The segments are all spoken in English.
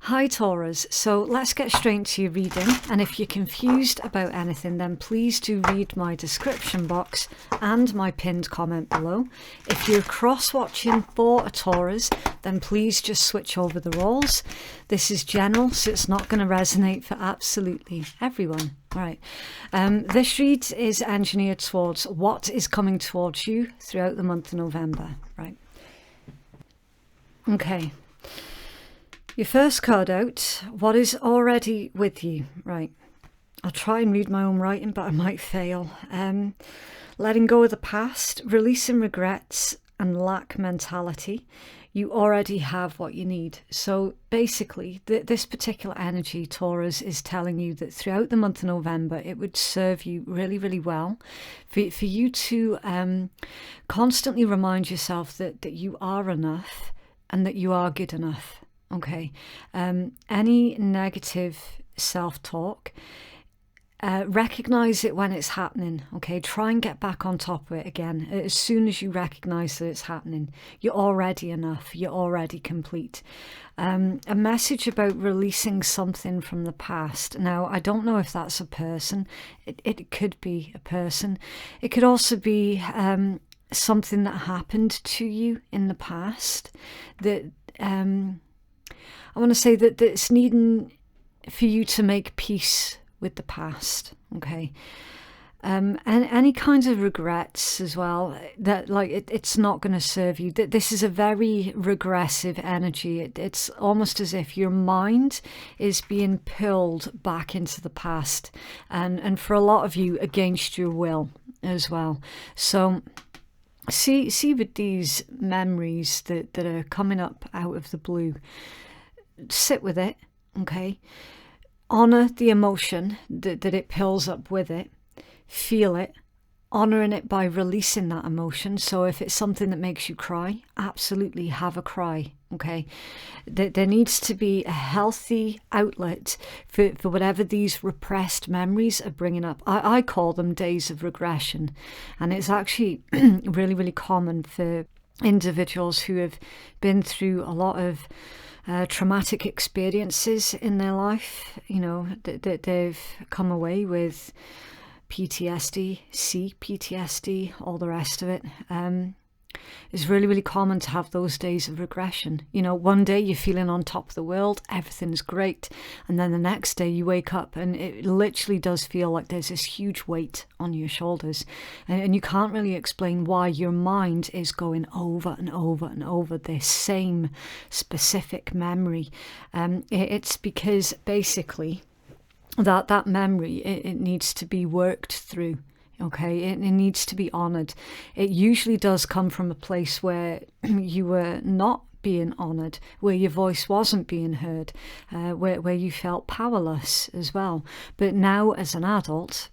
Hi Taurus, so let's get straight into your reading, and if you're confused about anything then please do read my description box and my pinned comment below. If you're cross-watching for a Taurus then please just switch over the roles. This is general, so it's not going to resonate for absolutely everyone. Right, this read is engineered towards what is coming towards you throughout the month of November. Right, okay. Your first card out, what is already with you? Right, I'll try and read my own writing, but I might fail. Letting go of the past, releasing regrets and lack mentality. You already have what you need. So basically, this particular energy, Taurus, is telling you that throughout the month of November, it would serve you really, really well for you to constantly remind yourself that you are enough and that you are good enough. Okay, any negative self-talk, recognize it when it's happening. Okay, try and get back on top of it again. As soon as you recognize that it's happening, you're already enough, you're already complete. A message about releasing something from the past. Now, I don't know if that's a person. It could be a person. It could also be something that happened to you in the past that I want to say that it's needing for you to make peace with the past, okay? And any kinds of regrets as well, that like it's not going to serve you. This is a very regressive energy. It's almost as if your mind is being pulled back into the past, and for a lot of you, against your will as well. So see with these memories that are coming up out of the blue, sit with it, okay? Honor the emotion that it pulls up with it. Feel it, honoring it by releasing that emotion. So if it's something that makes you cry, absolutely have a cry, okay? There needs to be a healthy outlet for whatever these repressed memories are bringing up. I call them days of regression, and it's actually really, really common for individuals who have been through a lot of traumatic experiences in their life, you know, that they've come away with PTSD, CPTSD, all the rest of it. It's really, really common to have those days of regression. You know, one day you're feeling on top of the world, everything's great, and then the next day you wake up and it literally does feel like there's this huge weight on your shoulders, and you can't really explain why your mind is going over and over and over this same specific memory. It's because basically that memory, it needs to be worked through. Okay, it needs to be honoured. It usually does come from a place where you were not being honoured, where your voice wasn't being heard, where you felt powerless as well. But now as an adult,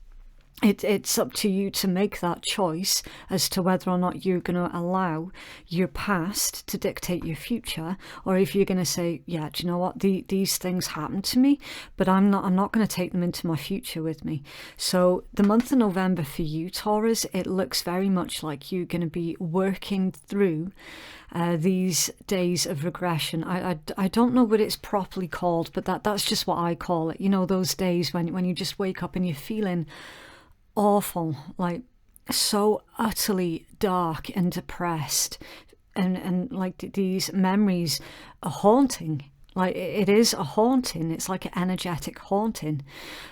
it's up to you to make that choice as to whether or not you're going to allow your past to dictate your future, or if you're going to say, yeah, do you know what, these things happened to me, but I'm not going to take them into my future with me. So the month of November for you, Taurus, it looks very much like you're going to be working through these days of regression. I don't know what it's properly called, but that's just what I call it. You know, those days when you just wake up and you're feeling awful, like so utterly dark and depressed, and like these memories are haunting. Like it is a haunting. It's like an energetic haunting.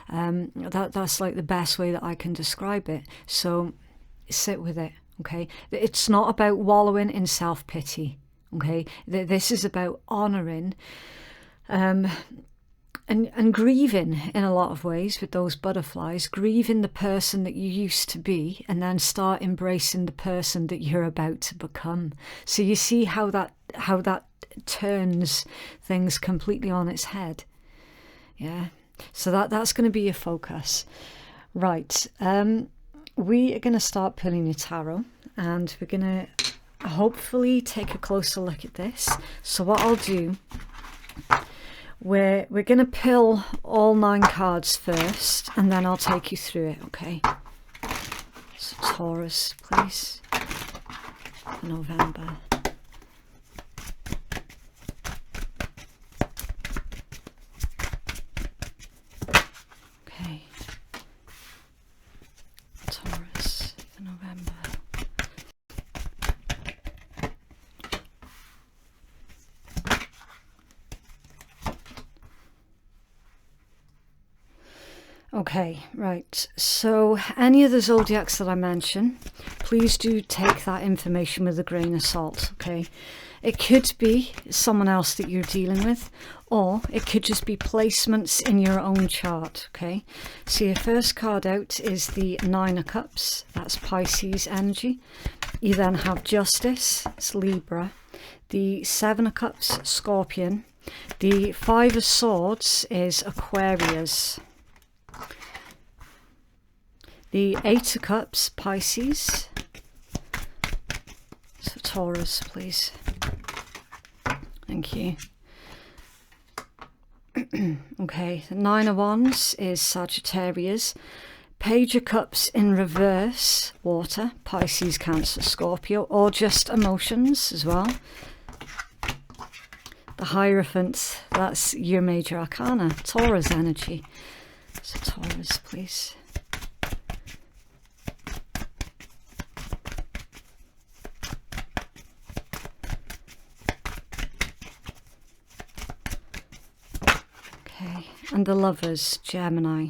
That's like the best way that I can describe it. So sit with it, okay? It's not about wallowing in self-pity, okay? This is about honouring and grieving in a lot of ways with those butterflies, grieving the person that you used to be, and then start embracing the person that you're about to become. So you see how that turns things completely on its head. Yeah. So that's going to be your focus. Right. We are going to start pulling your tarot, and we're going to hopefully take a closer look at this. So what I'll do, we're going to pull all 9 cards first, and then I'll take you through it, okay? So Taurus, please, November. Okay, right. So any of the zodiacs that I mention, please do take that information with a grain of salt, okay? It could be someone else that you're dealing with, or it could just be placements in your own chart, okay? So your first card out is the Nine of Cups, that's Pisces energy. You then have Justice, it's Libra. The Seven of Cups, Scorpion. The Five of Swords is Aquarius. The Eight of Cups, Pisces. So Taurus, please. Thank you. Okay, the Nine of Wands is Sagittarius. Page of Cups in reverse, Water, Pisces, Cancer, Scorpio, or just emotions as well. The Hierophant, that's your major arcana, Taurus energy. So Taurus, please. And the Lovers, Gemini.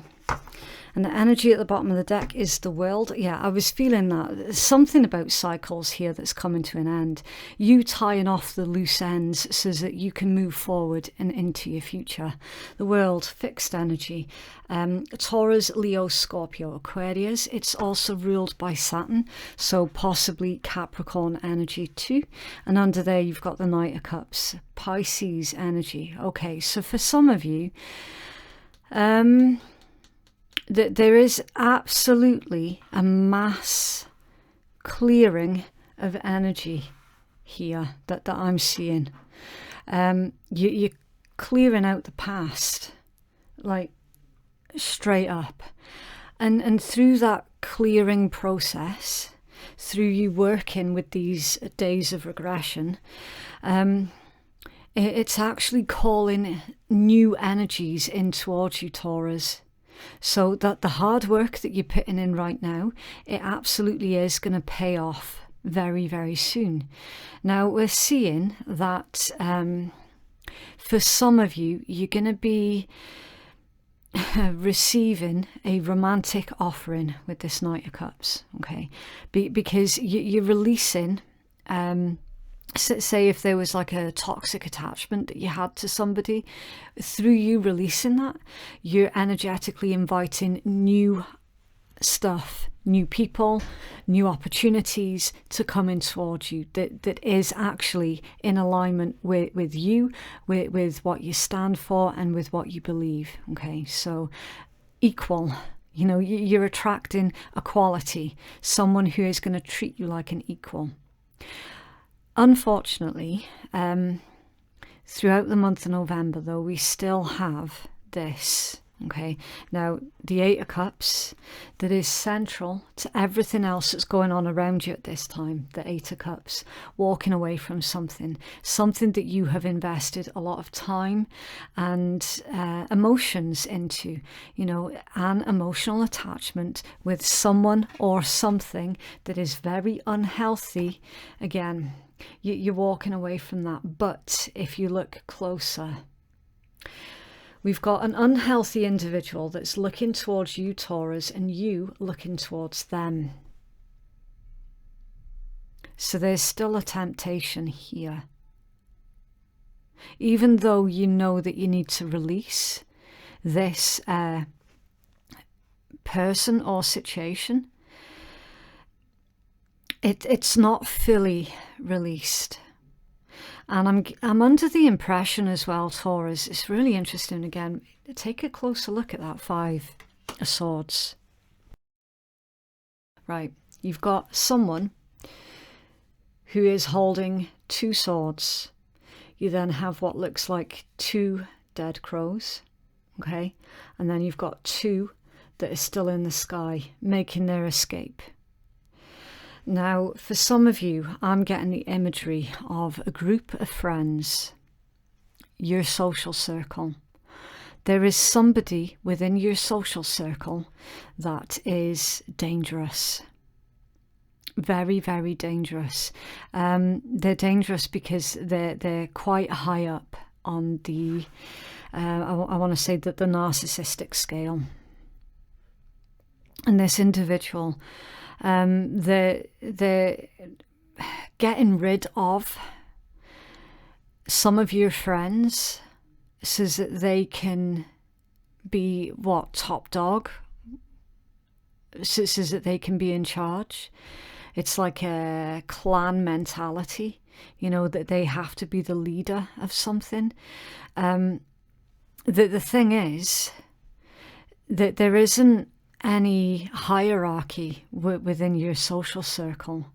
And the energy at the bottom of the deck is the World. Yeah, I was feeling that. There's something about cycles here that's coming to an end. You tying off the loose ends so that you can move forward and into your future. The World, fixed energy. Taurus, Leo, Scorpio, Aquarius. It's also ruled by Saturn, so possibly Capricorn energy too. And under there you've got the Knight of Cups, Pisces energy. Okay, so for some of you, there is absolutely a mass clearing of energy here that I'm seeing. You're clearing out the past, like straight up. And through that clearing process, through you working with these days of regression, it's actually calling new energies in towards you, Taurus. So that the hard work that you're putting in right now, it absolutely is going to pay off very, very soon. Now, we're seeing that for some of you, you're going to be receiving a romantic offering with this Knight of Cups, okay? Because you're releasing... say if there was like a toxic attachment that you had to somebody, through you releasing that, you're energetically inviting new stuff, new people, new opportunities to come in towards you that is actually in alignment with you, with what you stand for and with what you believe. Okay, so equal. You know, you're attracting equality, someone who is going to treat you like an equal. Unfortunately, throughout the month of November, though, we still have this, okay? Now, the Eight of Cups, that is central to everything else that's going on around you at this time, the Eight of Cups, walking away from something that you have invested a lot of time and emotions into, you know, an emotional attachment with someone or something that is very unhealthy. Again, you're walking away from that. But if you look closer, we've got an unhealthy individual that's looking towards you, Taurus, and you looking towards them. So there's still a temptation here. Even though you know that you need to release this person or situation, it's not fully released. And I'm under the impression as well, Taurus, it's really interesting. Again, take a closer look at that Five of Swords. Right, you've got someone who is holding two swords. You then have what looks like two dead crows, okay? And then you've got two that are still in the sky, making their escape. Now, for some of you, I'm getting the imagery of a group of friends, your social circle. There is somebody within your social circle that is dangerous. Very, very dangerous. They're dangerous because they're quite high up on the, I want to say that the narcissistic scale. and this individual, they're getting rid of some of your friends so that they can be top dog, so that they can be in charge. It's like a clan mentality, you know, that they have to be the leader of something. The thing is that there isn't any hierarchy within your social circle,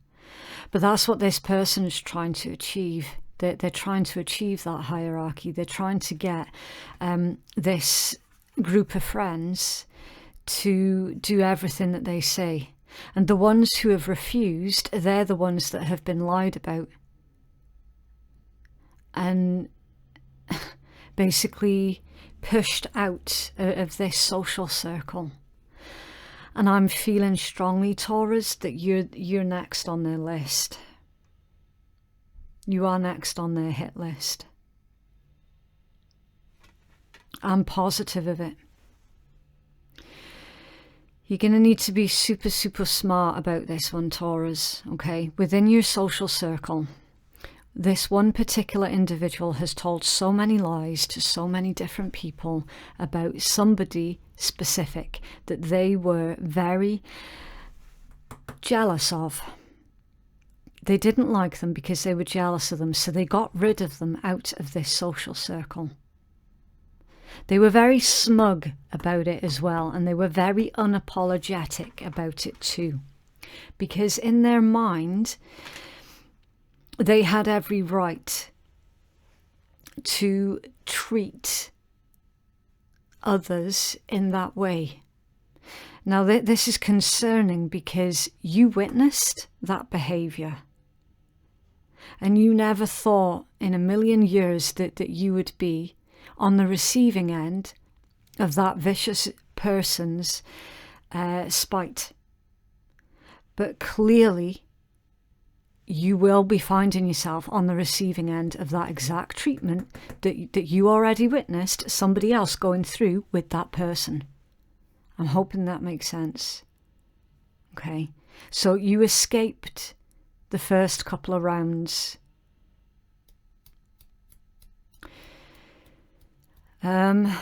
but that's what this person is trying to achieve. They're trying to achieve that hierarchy. They're trying to get this group of friends to do everything that they say. And the ones who have refused, they're the ones that have been lied about. And basically pushed out of this social circle. And I'm feeling strongly, Taurus, that you're next on their list. You are next on their hit list. I'm positive of it. You're going to need to be super, super smart about this one, Taurus, okay? Within your social circle, this one particular individual has told so many lies to so many different people about somebody specific that they were very jealous of. They didn't like them because they were jealous of them, so they got rid of them out of this social circle. They were very smug about it as well, and they were very unapologetic about it too. Because in their mind, they had every right to treat others in that way. Now, this is concerning because you witnessed that behaviour. And you never thought in a million years that you would be on the receiving end of that vicious person's spite. But clearly, you will be finding yourself on the receiving end of that exact treatment that you already witnessed somebody else going through with that person. I'm hoping that makes sense. Okay, so you escaped the first couple of rounds. The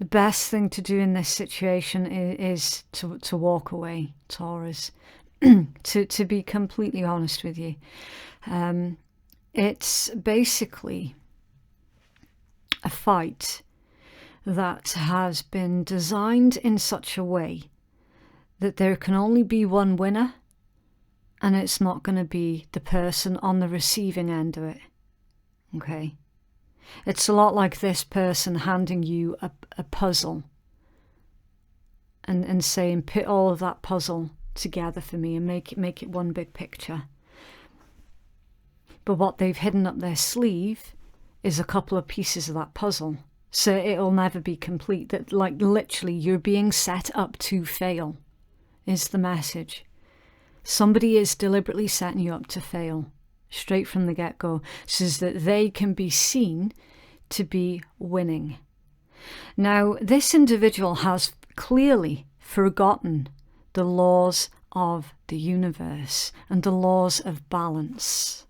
best thing to do in this situation is to walk away, Taurus. to be completely honest with you. It's basically a fight that has been designed in such a way that there can only be one winner, and it's not going to be the person on the receiving end of it. Okay? It's a lot like this person handing you a puzzle and saying, put all of that puzzle together for me and make it one big picture. But what they've hidden up their sleeve is a couple of pieces of that puzzle. So it'll never be complete. That, like, literally you're being set up to fail is the message. Somebody is deliberately setting you up to fail straight from the get-go, so that they can be seen to be winning. Now, this individual has clearly forgotten the laws of the universe and the laws of balance.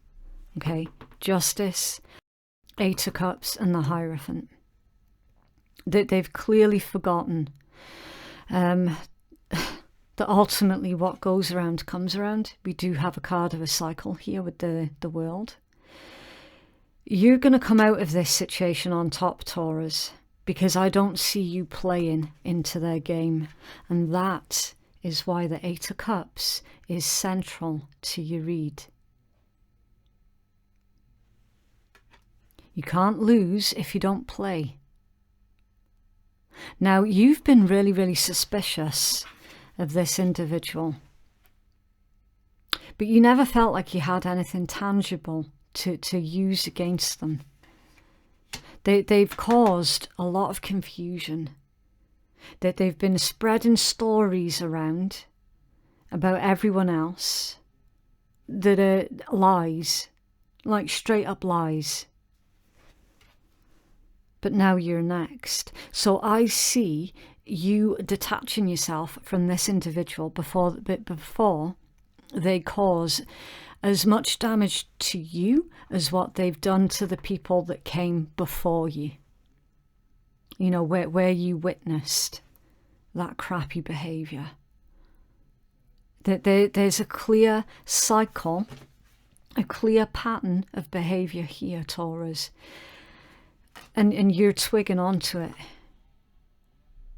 Okay, justice, Eight of Cups, and the Hierophant. That they've clearly forgotten that ultimately what goes around comes around. We do have a card of a cycle here with the world. You're going to come out of this situation on top, Taurus, because I don't see you playing into their game. And that is why the Eight of Cups is central to your read. You can't lose if you don't play. Now, you've been really, really suspicious of this individual, but you never felt like you had anything tangible to use against them. They've caused a lot of confusion. That they've been spreading stories around about everyone else that are lies, like straight up lies. But now you're next. So I see you detaching yourself from this individual before they cause as much damage to you as what they've done to the people that came before you. You know, where you witnessed that crappy behavior. There's a clear cycle, a clear pattern of behavior here, Taurus. And you're twigging onto it.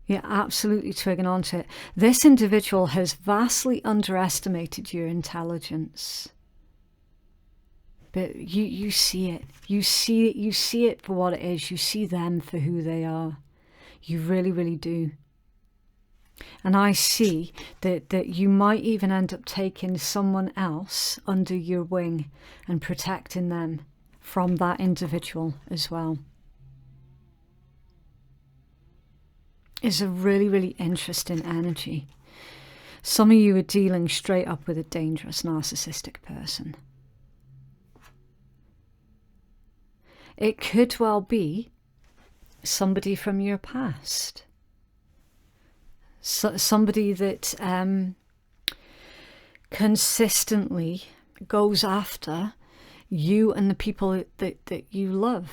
You're absolutely twigging onto it. This individual has vastly underestimated your intelligence. But you see it. You see it for what it is. You see them for who they are. You really, really do. And I see that you might even end up taking someone else under your wing and protecting them from that individual as well. It's a really, really interesting energy. Some of you are dealing straight up with a dangerous narcissistic person. It could well be somebody from your past. Somebody that consistently goes after you and the people that you love.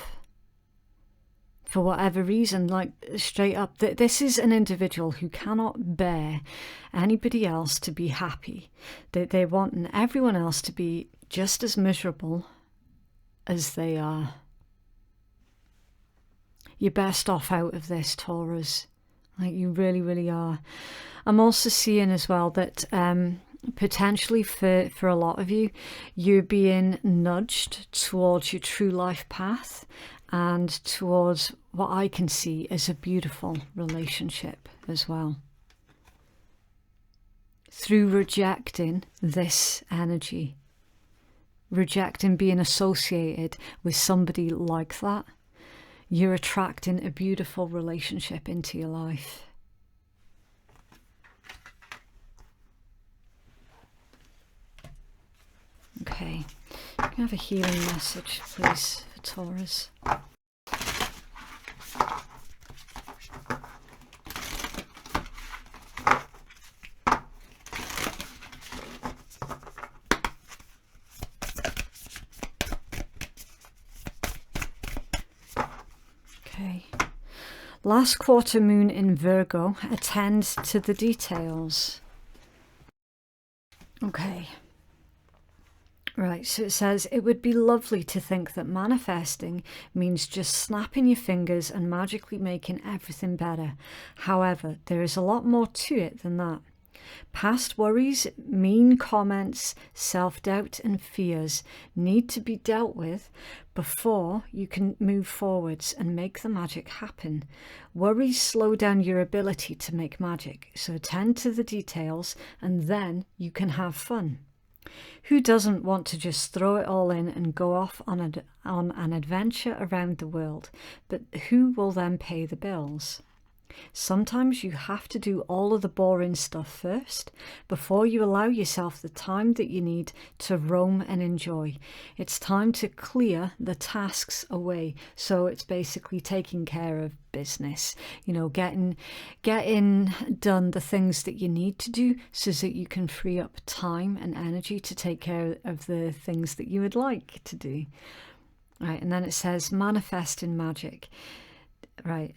For whatever reason, like straight up, this is an individual who cannot bear anybody else to be happy. They want everyone else to be just as miserable as they are. You're best off out of this, Taurus. Like, you really, really are. I'm also seeing as well that potentially for a lot of you, you're being nudged towards your true life path and towards what I can see as a beautiful relationship as well. Through rejecting this energy, rejecting being associated with somebody like that, you're attracting a beautiful relationship into your life. Okay, can I have a healing message, please, for Taurus? Okay. Last quarter moon in Virgo, attend to the details. Okay. Right, so it says, it would be lovely to think that manifesting means just snapping your fingers and magically making everything better. However, there is a lot more to it than that. Past worries, mean comments, self-doubt and fears need to be dealt with before you can move forwards and make the magic happen. Worries slow down your ability to make magic, so attend to the details and then you can have fun. Who doesn't want to just throw it all in and go off on an adventure around the world? But who will then pay the bills? Sometimes you have to do all of the boring stuff first before you allow yourself the time that you need to roam and enjoy. It's time to clear the tasks away. So it's basically taking care of business, you know, getting done the things that you need to do so that you can free up time and energy to take care of the things that you would like to do. Right, and then it says manifesting magic. Right,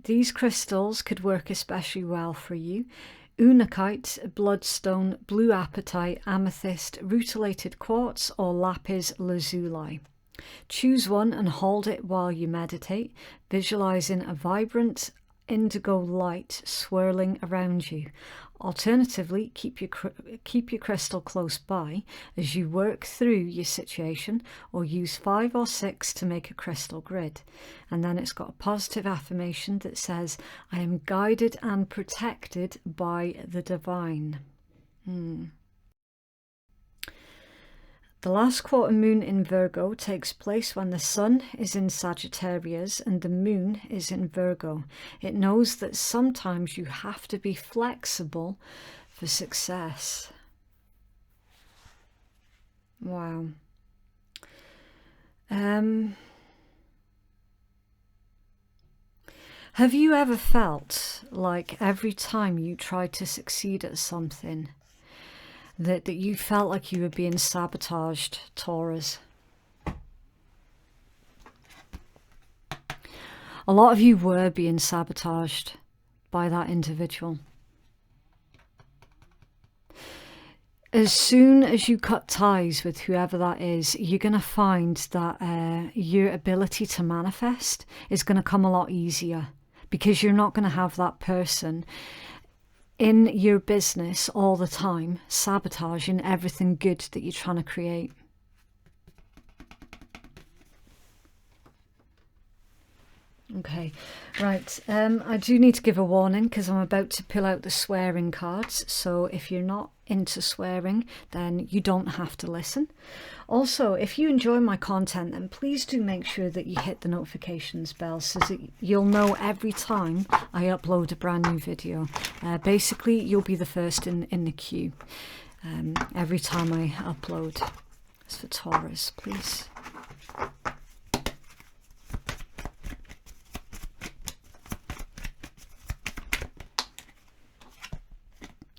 these crystals could work especially well for you. Unakite, bloodstone, blue apatite, amethyst, rutilated quartz or lapis lazuli. Choose one and hold it while you meditate, visualizing a vibrant indigo light swirling around you. Alternatively, keep your crystal close by as you work through your situation, or use 5 or 6 to make a crystal grid. And then it's got a positive affirmation that says, I am guided and protected by the divine. The last quarter moon in Virgo takes place when the sun is in Sagittarius and the moon is in Virgo. It knows that sometimes you have to be flexible for success. Wow. Have you ever felt like every time you tried to succeed at something, that you felt like you were being sabotaged, Taurus. A lot of you were being sabotaged by that individual. As soon as you cut ties with whoever that is, you're going to find that your ability to manifest is going to come a lot easier, because you're not going to have that person in your business all the time sabotaging everything good that you're trying to create. Okay, right, I do need to give a warning because I'm about to pull out the swearing cards, so if you're not into swearing, then you don't have to listen. Also, if you enjoy my content, then please do make sure that you hit the notifications bell so that you'll know every time I upload a brand new video. Basically, you'll be the first in the queue every time I upload. It's for Taurus, please.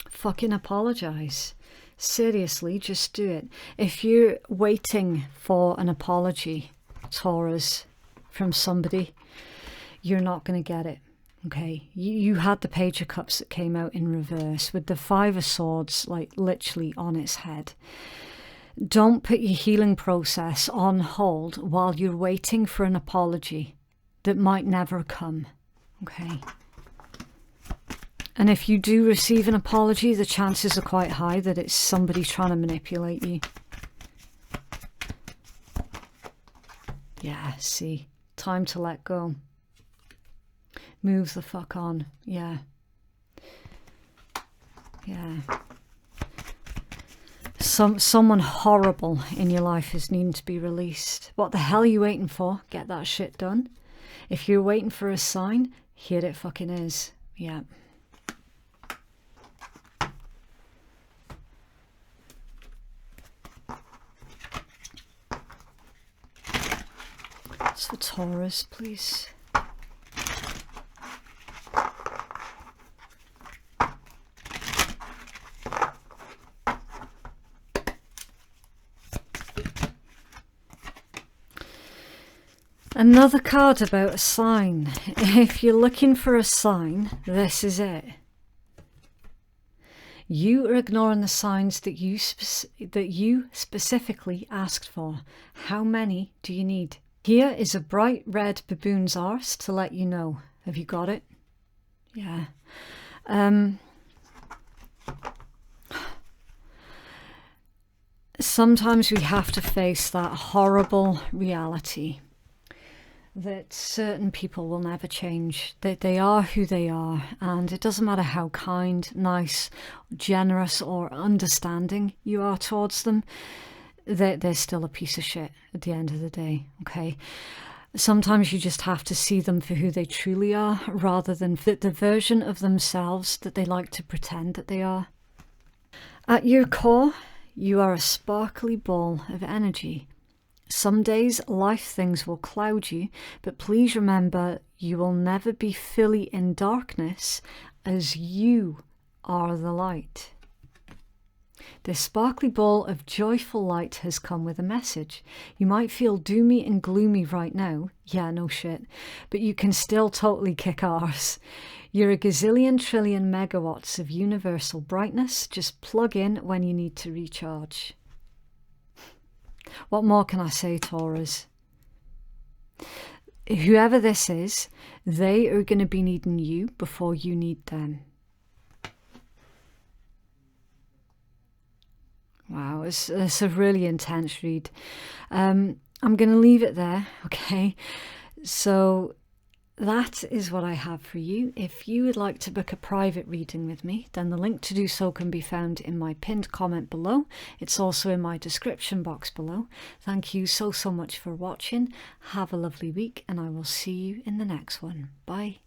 Fucking apologize. Seriously, just do it. If you're waiting for an apology, Taurus, from somebody, you're not going to get it. Okay, you had the Page of Cups that came out in reverse with the Five of Swords like literally on its head. Don't put your healing process on hold while you're waiting for an apology that might never come. Okay. And if you do receive an apology, the chances are quite high that it's somebody trying to manipulate you. Yeah, see, time to let go. Move the fuck on. Yeah. Yeah. Someone horrible in your life is needing to be released. What the hell are you waiting for? Get that shit done. If you're waiting for a sign, here it fucking is. Yeah. It's for Taurus, please. Another card about a sign. If you're looking for a sign, this is it. You are ignoring the signs that you specifically asked for. How many do you need? Here is a bright red baboon's arse to let you know. Have you got it? Yeah. Sometimes we have to face that horrible reality that certain people will never change, that they are who they are, and it doesn't matter how kind, nice, generous or understanding you are towards them, they're still a piece of shit at the end of the day, okay? Sometimes you just have to see them for who they truly are, rather than the version of themselves that they like to pretend that they are. At your core, you are a sparkly ball of energy. Some days life things will cloud you, but please remember you will never be fully in darkness, as you are the light. This sparkly ball of joyful light has come with a message. You might feel doomy and gloomy right now, yeah, no shit, but you can still totally kick arse. You're a gazillion trillion megawatts of universal brightness. Just plug in when you need to recharge. What more can I say, Taurus? Whoever this is, they are going to be needing you before you need them. Wow, it's a really intense read. I'm going to leave it there, okay? So that is what I have for you. If you would like to book a private reading with me, then the link to do so can be found in my pinned comment below. It's also in my description box below. Thank you so much for watching. Have a lovely week, and I will see you in the next one. Bye.